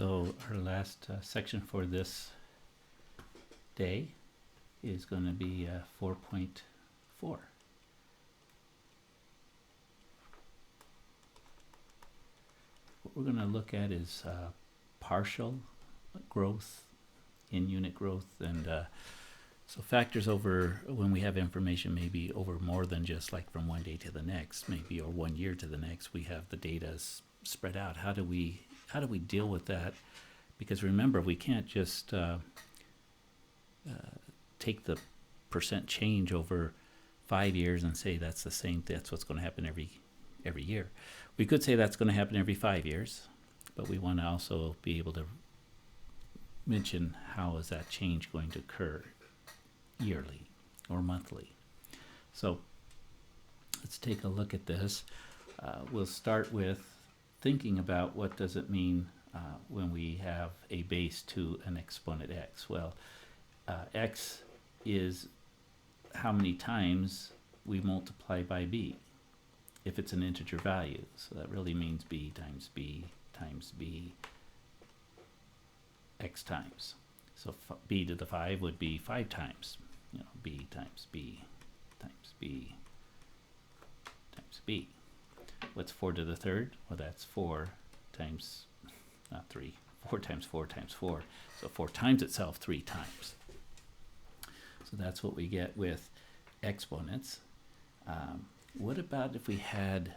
So our last section for this day is going to be 4.4. What we're going to look at is partial growth, in-unit growth, and so factors over when we have information maybe over more than just like from one day to the next, maybe, or 1 year to the next. We have the data spread out. How do we deal with that? Because remember, we can't just take the percent change over 5 years and say that's the same. That's what's going to happen every year. We could say that's going to happen every 5 years, but we want to also be able to mention how is that change going to occur yearly or monthly. So let's take a look at this. We'll start with thinking about what does it mean when we have a base to an exponent x. Well, x is how many times we multiply by b if it's an integer value. So that really means b times b times b x times. So b to the 5 would be 5 times, b times b times b times b. What's 4 to the 3rd? Well, that's 4 times, not 3, 4 times 4 times 4. So 4 times itself 3 times. So that's what we get with exponents. What about if we had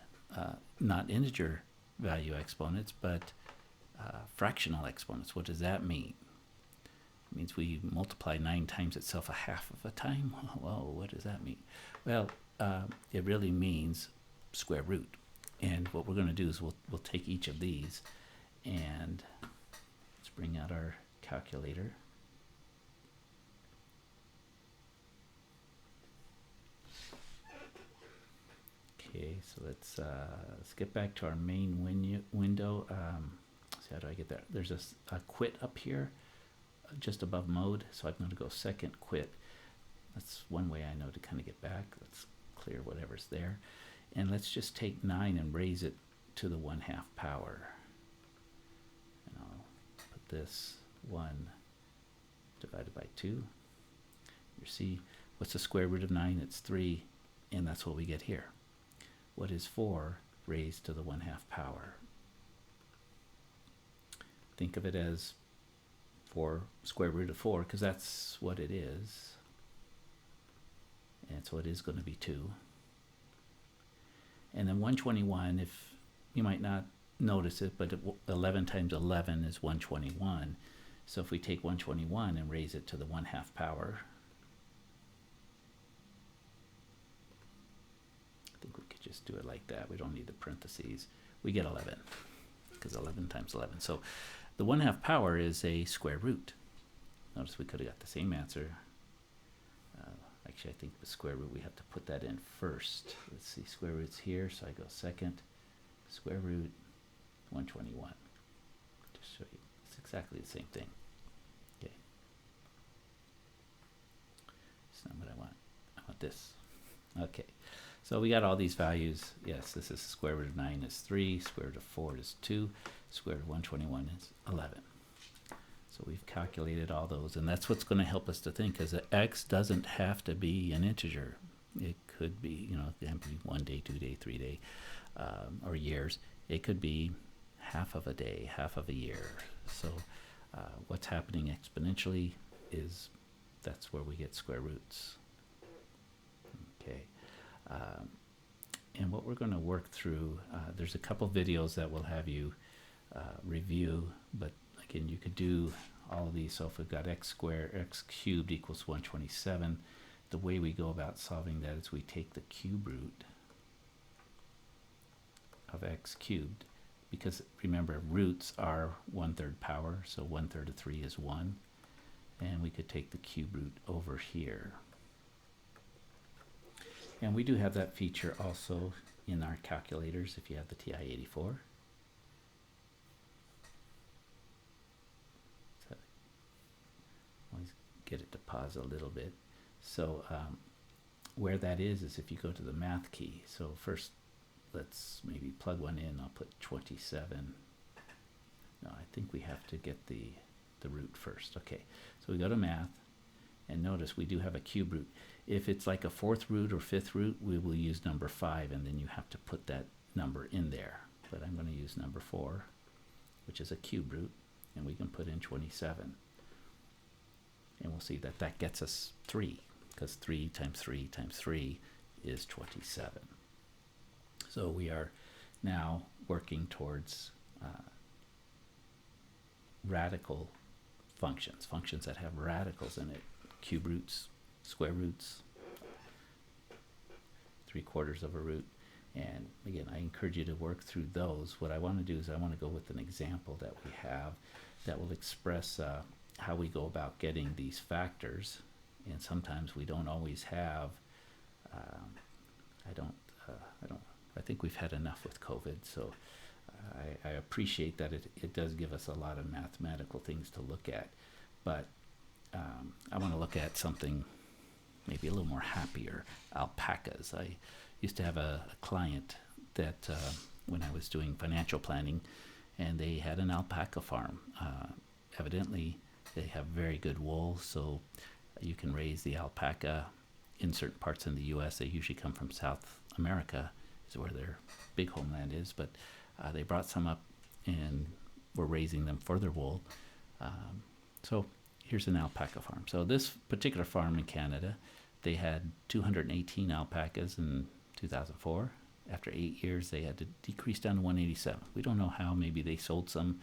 not integer value exponents, but fractional exponents? What does that mean? It means we multiply 9 times itself a half of a time. Whoa, what does that mean? Well, it really means square root. And what we're going to do is we'll take each of these and let's bring out our calculator. Okay, so let's get back to our main window. See, how do I get there? There's a quit up here, just above mode. So I'm going to go second quit. That's one way I know to kind of get back. Let's clear whatever's there. And let's just take 9 and raise it to the 1/2 power. And I'll put this 1 divided by 2. You see, what's the square root of 9? It's 3, and that's what we get here. What is 4 raised to the 1/2 power? Think of it as 4 square root of 4, because that's what it is. And so it is going to be 2. And then 121, if you might not notice it, but 11 times 11 is 121. So if we take 121 and raise it to the 1/2 power, I think we could just do it like that. We don't need the parentheses. We get 11, because 11 times 11. So the 1/2 power is a square root. Notice we could have got the same answer. Actually, I think the square root, we have to put that in first. Let's see, square root's here, so I go second, square root 121. Just show you, it's exactly the same thing. Okay. That's not what I want. I want this. Okay. So we got all these values. Yes, this is square root of 9 is 3, square root of 4 is 2, square root of 121 is 11. So we've calculated all those, and that's what's going to help us to think, because x doesn't have to be an integer. It could be, it can be 1 day, 2 day, 3 day, or years. It could be half of a day, half of a year. So what's happening exponentially is that's where we get square roots. Okay. And what we're going to work through, there's a couple videos that will have you review, but again, you could do all of these. So if we've got x cubed equals 127, the way we go about solving that is we take the cube root of x cubed, because remember, roots are 1/3 power, so 1/3 of 3 is 1, and we could take the cube root over here. And we do have that feature also in our calculators if you have the TI-84. So always get it to pause a little bit. So where that is if you go to the math key. So first, let's maybe plug one in. I'll put 27 No, I think we have to get the root first. Okay, so we go to math, and notice we do have a cube root. If it's like a fourth root or fifth root, we will use number 5, and then you have to put that number in there. But I'm going to use number 4, which is a cube root, and we can put in 27. And we'll see that that gets us 3, because 3 times 3 times 3 is 27. So we are now working towards radical functions, functions that have radicals in it, cube roots, square roots, 3/4 of a root. And again, I encourage you to work through those. What I want to do is I want to go with an example that we have that will express how we go about getting these factors. And sometimes we don't always have, I think we've had enough with COVID, so I appreciate that it does give us a lot of mathematical things to look at, but I want to look at something maybe a little more happier, alpacas. I used to have a client that when I was doing financial planning, and they had an alpaca farm. Evidently, they have very good wool, so you can raise the alpaca in certain parts in the U.S. They usually come from South America, is where their big homeland is, but they brought some up and were raising them for their wool. So here's an alpaca farm. So this particular farm in Canada, they had 218 alpacas in 2004. After 8 years, they had to decrease down to 187. We don't know how. Maybe they sold some.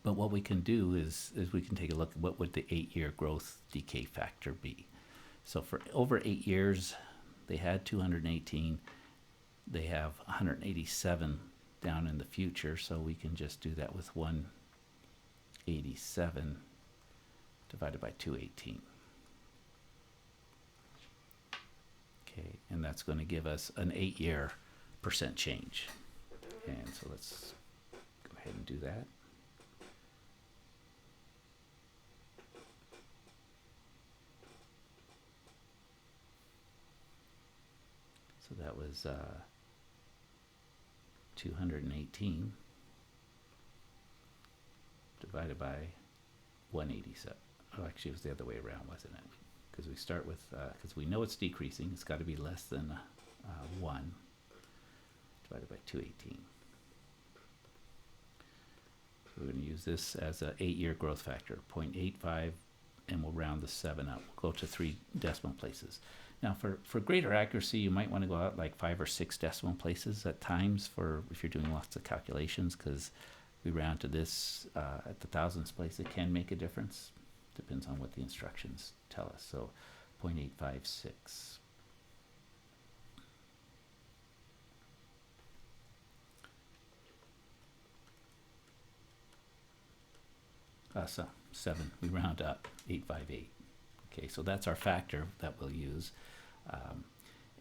But what we can do is we can take a look at what would the 8-year growth decay factor be. So for over 8 years, they had 218. They have 187 down in the future, so we can just do that with 187 divided by 218. Okay, and that's going to give us an 8-year percent change. And so let's go ahead and do that. So that was 218 divided by 187. Oh, actually, it was the other way around, wasn't it? Because we start with, because we know it's decreasing, it's got to be less than 1 divided by 218. So we're going to use this as an 8-year growth factor, 0.85, and we'll round the 7 up. We'll go to 3 decimal places. Now, for greater accuracy, you might want to go out like 5 or 6 decimal places at times for if you're doing lots of calculations, because we round to this at the thousandths place. It can make a difference. Depends on what the instructions tell us. So 0.856. So 7, we round up, 858. Okay, so that's our factor that we'll use.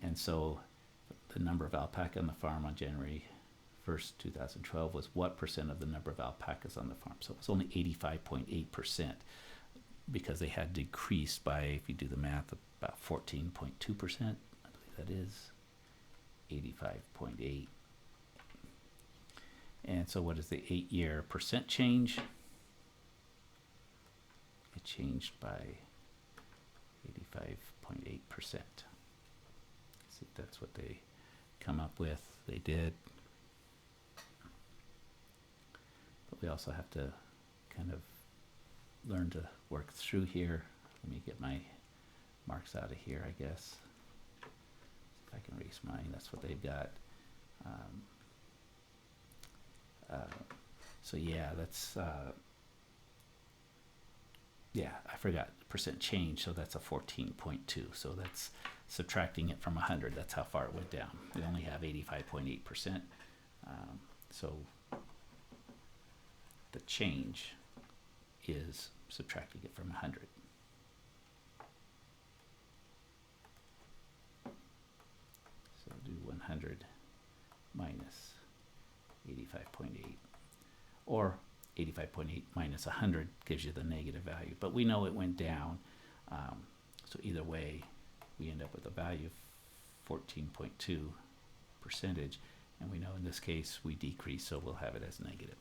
And so the number of alpaca on the farm on January 1st, 2012 was what percent of the number of alpacas on the farm? So it was only 85.8%, because they had decreased by, if you do the math, about 14.2%. I believe that is 85.8. And so what is the 8-year percent change? It changed by 85.8%. See, that's what they come up with. They did. But we also have to kind of learn to work through here. Let me get my marks out of here, I guess. If I can erase mine, that's what they've got. So yeah, that's, yeah, I forgot percent change, so that's a 14.2. So that's subtracting it from 100. That's how far it went down. We only have 85.8%. So the change is subtracting it from 100. So do 100 minus 85.8, or 85.8 minus 100 gives you the negative value. But we know it went down, so either way, we end up with a value of 14.2 percentage, And we know in this case we decrease, so we'll have it as negative.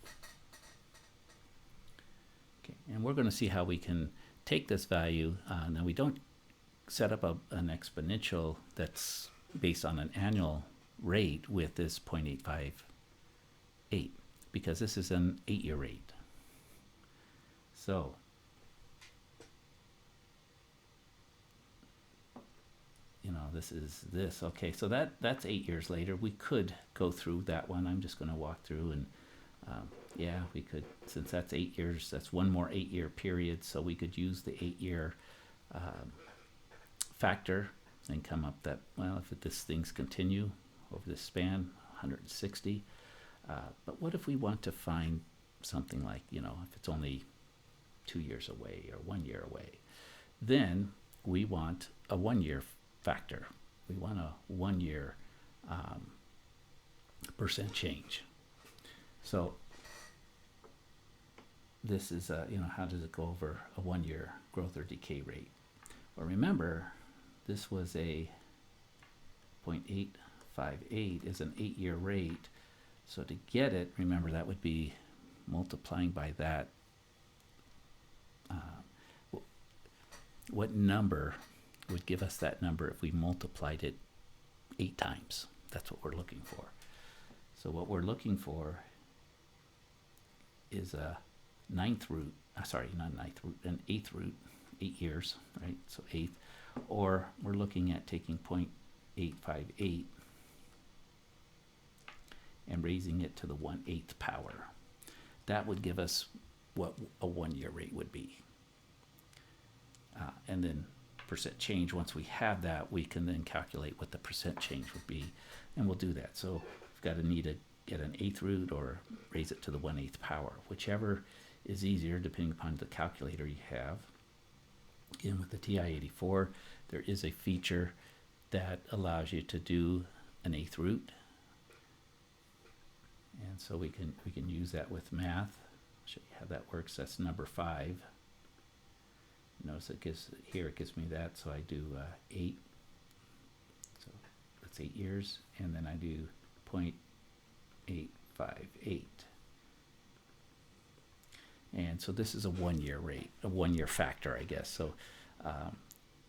Okay, and we're going to see how we can take this value. Now we don't set up an exponential that's based on an annual rate with this 0.858 because this is an 8-year rate. So this is this. Okay, so that's 8 years later. We could go through that one. I'm just going to walk through and yeah, we could, since that's 8 years, that's one more 8-year period, so we could use the 8-year factor and come up that, well, if this things continue over this span, 160. But what if we want to find something like, if it's only 2 years away or 1 year away, then we want a 1-year factor. We want a 1-year percent change. So this is, how does it go over a 1-year growth or decay rate? Well, remember, this was a 0.858 is an 8-year rate. So to get it, remember, that would be multiplying by that. What number would give us that number if we multiplied it 8 times? That's what we're looking for. So what we're looking for is a an 8th root, 8 years, right? So 8th, or we're looking at taking 0.858 and raising it to the 1/8 power. That would give us what a 1-year rate would be. And then percent change, once we have that, we can then calculate what the percent change would be, and we'll do that. So we've got to need to get an 8th root or raise it to the 1/8 power, whichever is easier depending upon the calculator you have. Again, with the TI-84, there is a feature that allows you to do an 8th root, and so we can use that with math. I'll show you how that works. That's number 5. Notice it gives me that, so I do 8. So that's 8 years, and then I do 0.858. And so this is a 1-year rate, a 1-year factor, I guess. So,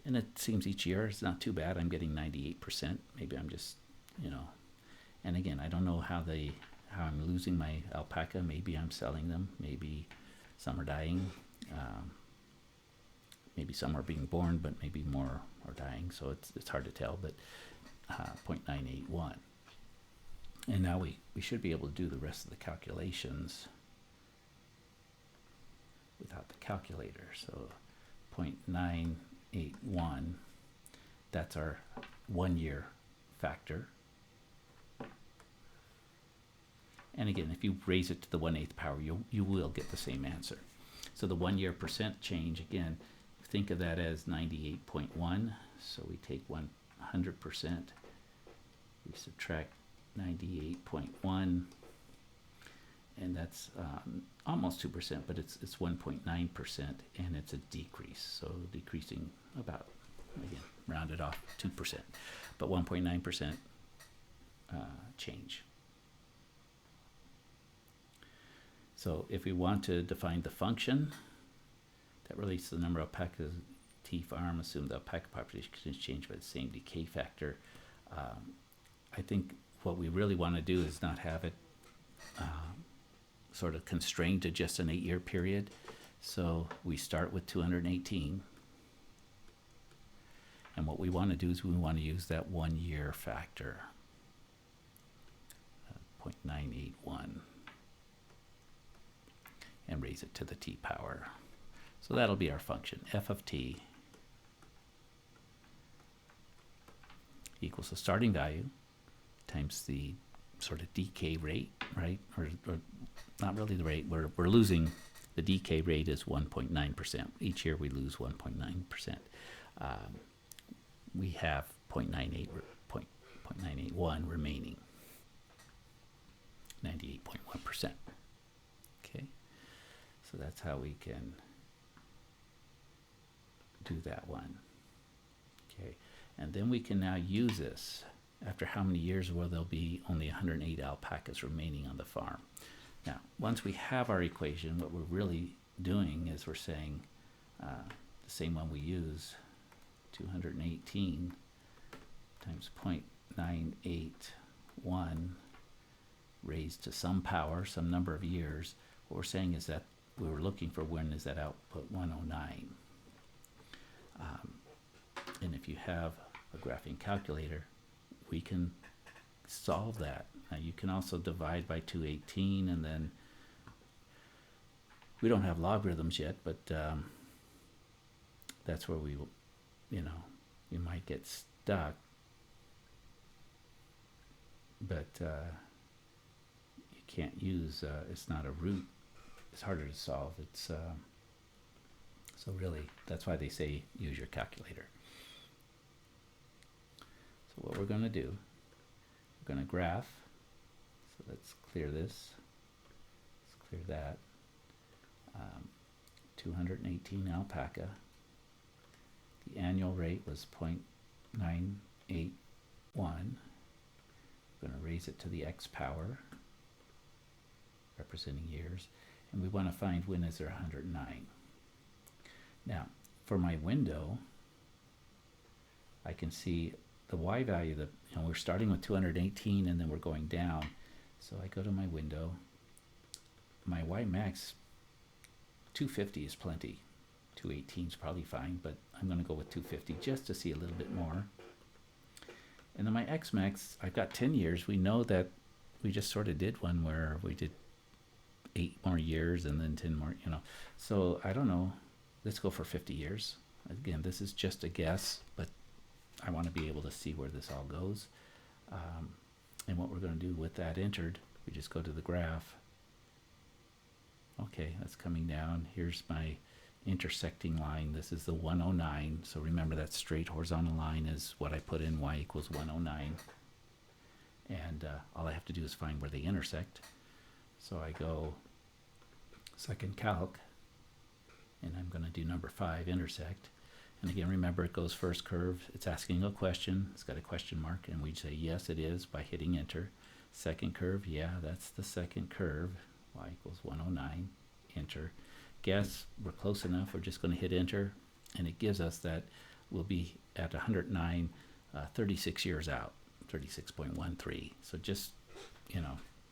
and it seems each year it's not too bad. I'm getting 98%. Maybe I'm just, and again, I don't know how I'm losing my alpaca. Maybe I'm selling them. Maybe some are dying. Maybe some are being born, but maybe more are dying. So it's hard to tell, but 0.981. And now we should be able to do the rest of the calculations without the calculator. So 0.981, that's our 1-year factor. And again, if you raise it to the 1/8 power, you will get the same answer. So the 1-year percent change, again, think of that as 98.1. So we take 100%, we subtract 98.1, and that's almost 2%, but it's 1.9%, and it's a decrease. So decreasing about, again, rounded off 2%, but 1.9% change. So if we want to define the function that relates to the number of alpacas T farm, assume the alpaca population continues to change by the same decay factor. I think what we really want to do is not have it sort of constrained to just an 8-year period. So we start with 218. And what we want to do is we want to use that 1-year factor, 0.981, and raise it to the t power. So that'll be our function. F of t equals the starting value times the sort of decay rate, right? Or not really the rate. We're losing. The decay rate is 1.9%. Each year we lose 1.9%. We have 0.981 remaining. 98.1%. Okay, so that's how we can do that one. Okay, and then we can now use this after how many years will there be only 108 alpacas remaining on the farm? Now, once we have our equation, what we're really doing is we're saying the same one we use, 218 times 0.981 raised to some power, some number of years. What we're saying is that we were looking for when is that output 109. And if you have a graphing calculator, we can solve that. Now you can also divide by 218, and then we don't have logarithms yet, but that's where we, you might get stuck. But you can't use, it's not a root, it's harder to solve. It's so really, that's why they say use your calculator. So what we're going to do, we're going to graph. So let's clear this. Let's clear that. 218 alpaca. The annual rate was 0.981. We're going to raise it to the x power, representing years, and we want to find when is there 109. Now, for my window, I can see the y value that, we're starting with 218 and then we're going down. So I go to my window. My y max, 250 is plenty. 218 is probably fine, but I'm going to go with 250 just to see a little bit more. And then my x max, I've got 10 years. We know that we just sort of did one where we did 8 more years and then 10 more, So I don't know. Let's go for 50 years. Again, this is just a guess, but I want to be able to see where this all goes. And what we're going to do with that entered, we just go to the graph. Okay, that's coming down. Here's my intersecting line. This is the 109. So remember that straight horizontal line is what I put in, y equals 109. And all I have to do is find where they intersect. So I go second calc, and I'm going to do number 5, intersect. And again, remember, it goes first curve. It's asking a question. It's got a question mark, and we say, yes, it is, by hitting enter. Second curve, yeah, that's the second curve. Y equals 109, enter. Guess, we're close enough. We're just going to hit enter, and it gives us that we'll be at 109, 36 years out, 36.13. So just,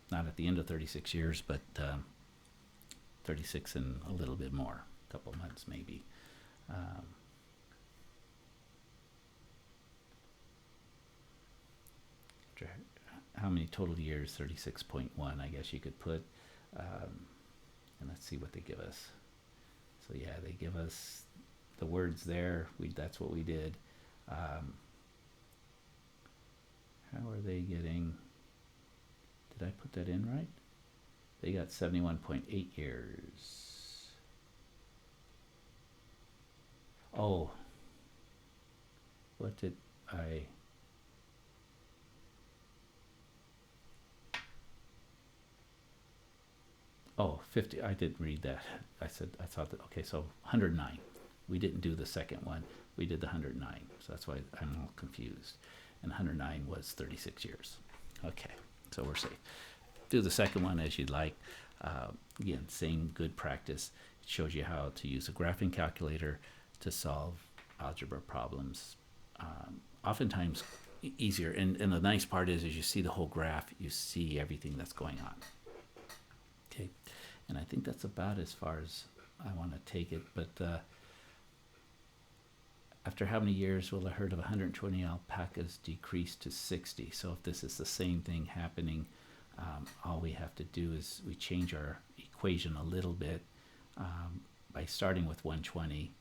not at the end of 36 years, but 36 and a little bit more, a couple months maybe. How many total years? 36.1, I guess you could put. And let's see what they give us. So yeah, they give us the words there. That's what we did. How are they getting? Did I put that in right? They got 71.8 years. Oh, what did I? Oh, 50, I didn't read that. I thought that, okay, so 109. We didn't do the second one. We did the 109, so that's why I'm all confused. And 109 was 36 years. Okay, so we're safe. Do the second one as you'd like. Again, same good practice. It shows you how to use a graphing calculator to solve algebra problems. Oftentimes easier, and the nice part is you see the whole graph, you see everything that's going on. Okay, and I think that's about as far as I want to take it, but after how many years will a herd of 120 alpacas decrease to 60? So if this is the same thing happening, all we have to do is we change our equation a little bit by starting with 120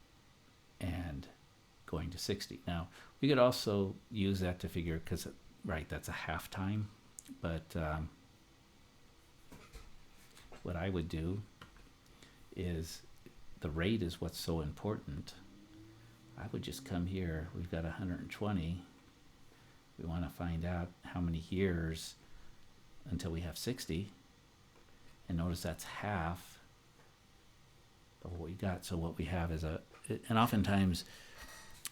and going to 60. Now, we could also use that to figure, because, right, that's a half time, but what I would do is, the rate is what's so important. I would just come here. We've got 120. We want to find out how many years until we have 60. And notice that's half of what we got. So what we have is and oftentimes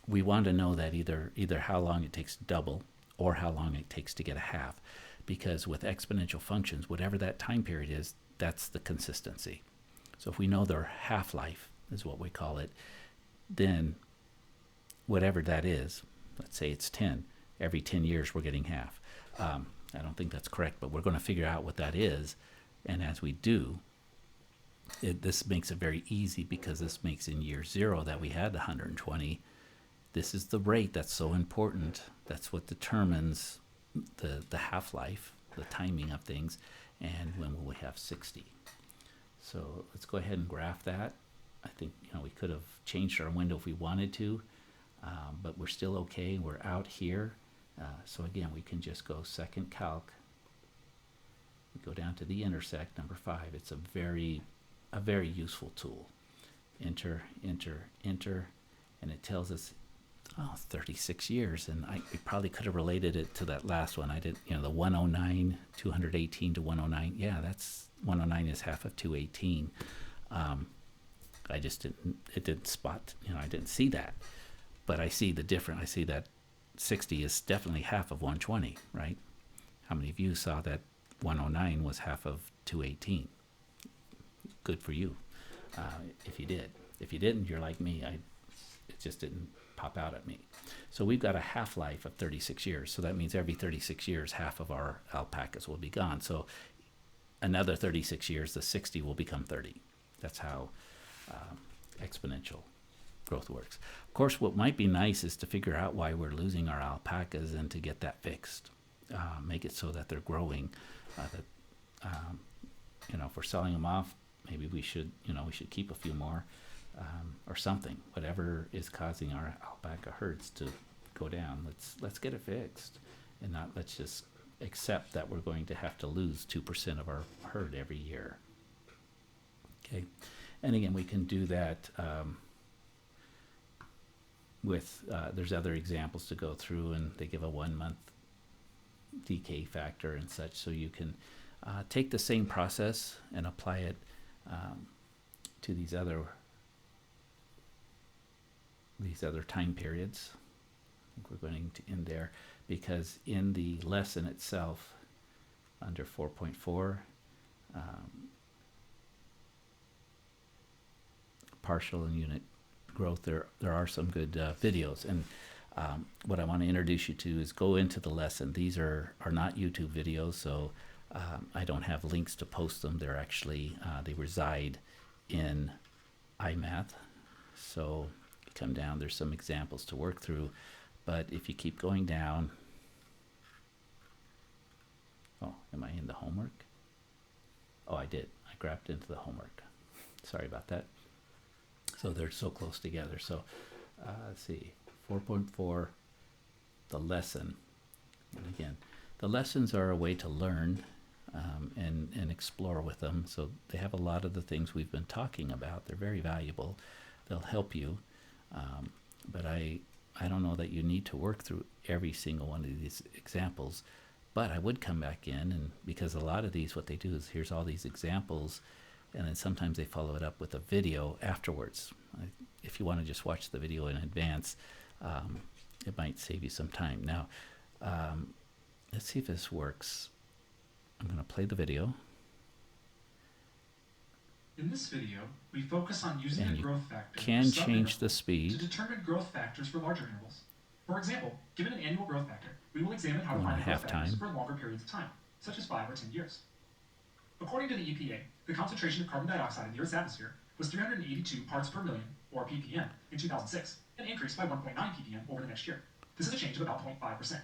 we want to know that either how long it takes to double or how long it takes to get a half. Because with exponential functions, whatever that time period is, that's the consistency. So if we know their half-life is what we call it, then whatever that is, let's say it's 10, every 10 years we're getting half. I don't think that's correct, but we're going to figure out what that is. And as we do, this makes it very easy, because this makes in year 0 that we had 120. This is the rate that's so important. That's what determines the half-life, the timing of things, and when will we have 60. So let's go ahead and graph that. I think we could have changed our window if we wanted to, but we're still okay. We're out here. So again, we can just go second calc. We go down to the intersect, number 5. It's a very useful tool. Enter, enter, enter, and it tells us 36 years, and we probably could have related it to that last one. I did, the 109, 218 to 109. Yeah, that's 109 is half of 218. I just didn't spot, I didn't see that, but I see the difference. I see that 60 is definitely half of 120, right? How many of you saw that 109 was half of 218? Good for you, if you did. If you didn't, you're like me. It just didn't pop out at me. So we've got a half-life of 36 years. So that means every 36 years, half of our alpacas will be gone. So another 36 years, the 60 will become 30. That's how exponential growth works. Of course, what might be nice is to figure out why we're losing our alpacas and to get that fixed. Make it so that they're growing. If we're selling them off, maybe we should keep a few more. Or something, whatever is causing our alpaca herds to go down. Let's get it fixed, and not let's just accept that we're going to have to lose 2% of our herd every year. Okay, and again, we can do that with. There's other examples to go through, and they give a 1-month decay factor and such, so you can take the same process and apply it to these other time periods. I think we're going to end there, because in the lesson itself, under 4.4, partial and unit growth, there are some good videos. And what I want to introduce you to is go into the lesson. These are not YouTube videos, so I don't have links to post them. They're actually, they reside in iMath. So come down, there's some examples to work through, but if you keep going down, am I in the homework? I did. I grabbed into the homework. Sorry about that. So they're so close together. So let's see, 4.4, the lesson. And again, the lessons are a way to learn and explore with them. So they have a lot of the things we've been talking about. They're very valuable. They'll help you. But I don't know that you need to work through every single one of these examples, but I would come back in, and because a lot of these, what they do is here's all these examples, and then sometimes they follow it up with a video afterwards. If you want to just watch the video in advance, it might save you some time. Now, let's see if this works. I'm going to play the video. In this video, we focus on using a growth factor can change the speed to determine growth factors for larger intervals. For example, given an annual growth factor, we will examine how to find growth factors for longer periods of time, such as 5 or 10 years. According to the EPA, the concentration of carbon dioxide in the Earth's atmosphere was 382 parts per million, or ppm, in 2006, and increased by 1.9 ppm over the next year. This is a change of about 0.5%.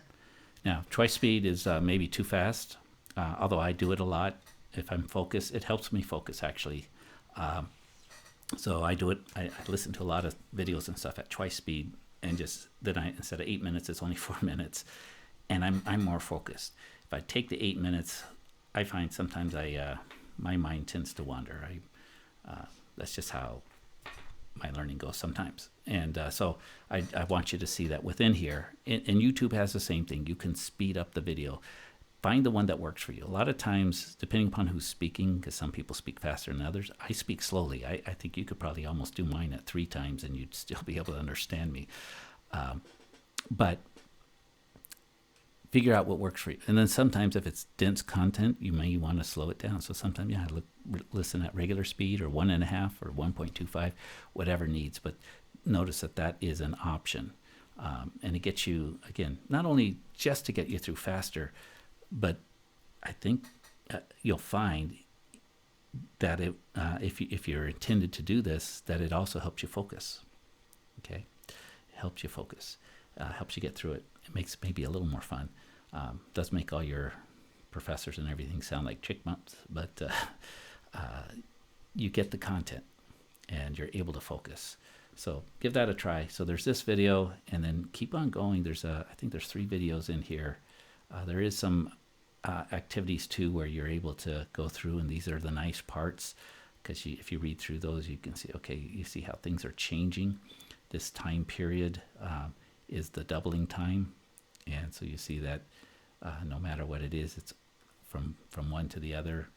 Now, twice speed is maybe too fast, although I do it a lot. If I'm focused, it helps me focus, actually. So I do it. I listen to a lot of videos and stuff at twice speed, and just then instead of 8 minutes, it's only 4 minutes, and I'm more focused. If I take the 8 minutes, I find sometimes my mind tends to wander. That's just how my learning goes sometimes. And so I want you to see that within here. And YouTube has the same thing. You can speed up the video. Find the one that works for you. A lot of times, depending upon who's speaking, because some people speak faster than others, I speak slowly. I think you could probably almost do mine at 3 times and you'd still be able to understand me. But figure out what works for you. And then sometimes if it's dense content, you may want to slow it down. So sometimes listen at regular speed or 1.5 or 1.25, whatever needs. But notice that is an option. And it gets you, again, not only just to get you through faster, but I think you'll find that if you're intended to do this, that it also helps you focus. Okay, it helps you focus, helps you get through it. It makes it maybe a little more fun. Does make all your professors and everything sound like chickmunks, but you get the content and you're able to focus. So give that a try. So there's this video, and then keep on going. I think there's 3 videos in here. There is some activities too where you're able to go through, and these are the nice parts, because if you read through those, you can see, okay, you see how things are changing. This time period is the doubling time, and so you see that no matter what it is, it's from one to the other.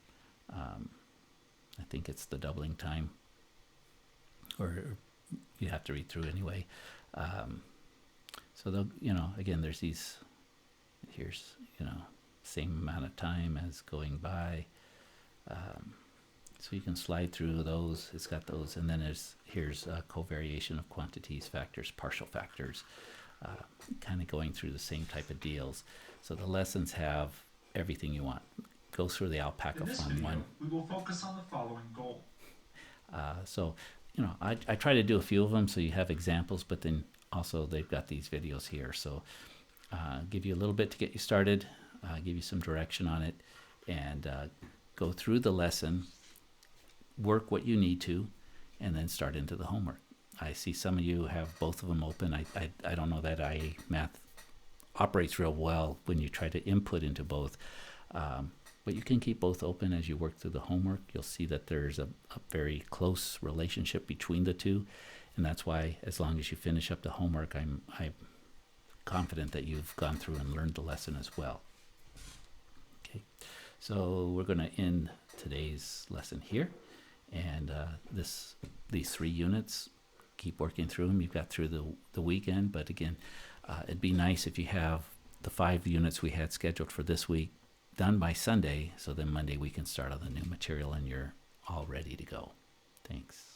I think it's the doubling time, or you have to read through anyway. So they'll, again, there's these, here's, same amount of time as going by. So you can slide through those. It's got those, and then here's covariation of quantities, factors, partial factors, kind of going through the same type of deals. So the lessons have everything you want. Go through the alpaca farm one. We will focus on the following goal. So, I try to do a few of them so you have examples, but then also they've got these videos here. So give you a little bit to get you started, give you some direction on it, and go through the lesson, work what you need to, and then start into the homework. I see some of you have both of them open. I don't know that math operates real well when you try to input into both. But you can keep both open as you work through the homework. You'll see that there's a very close relationship between the two. And that's why, as long as you finish up the homework, I'm confident that you've gone through and learned the lesson as well. Okay, so we're going to end today's lesson here. And these 3 units, keep working through them. You've got through the weekend. But again, it'd be nice if you have the 5 units we had scheduled for this week done by Sunday, so then Monday we can start on the new material and you're all ready to go. Thanks.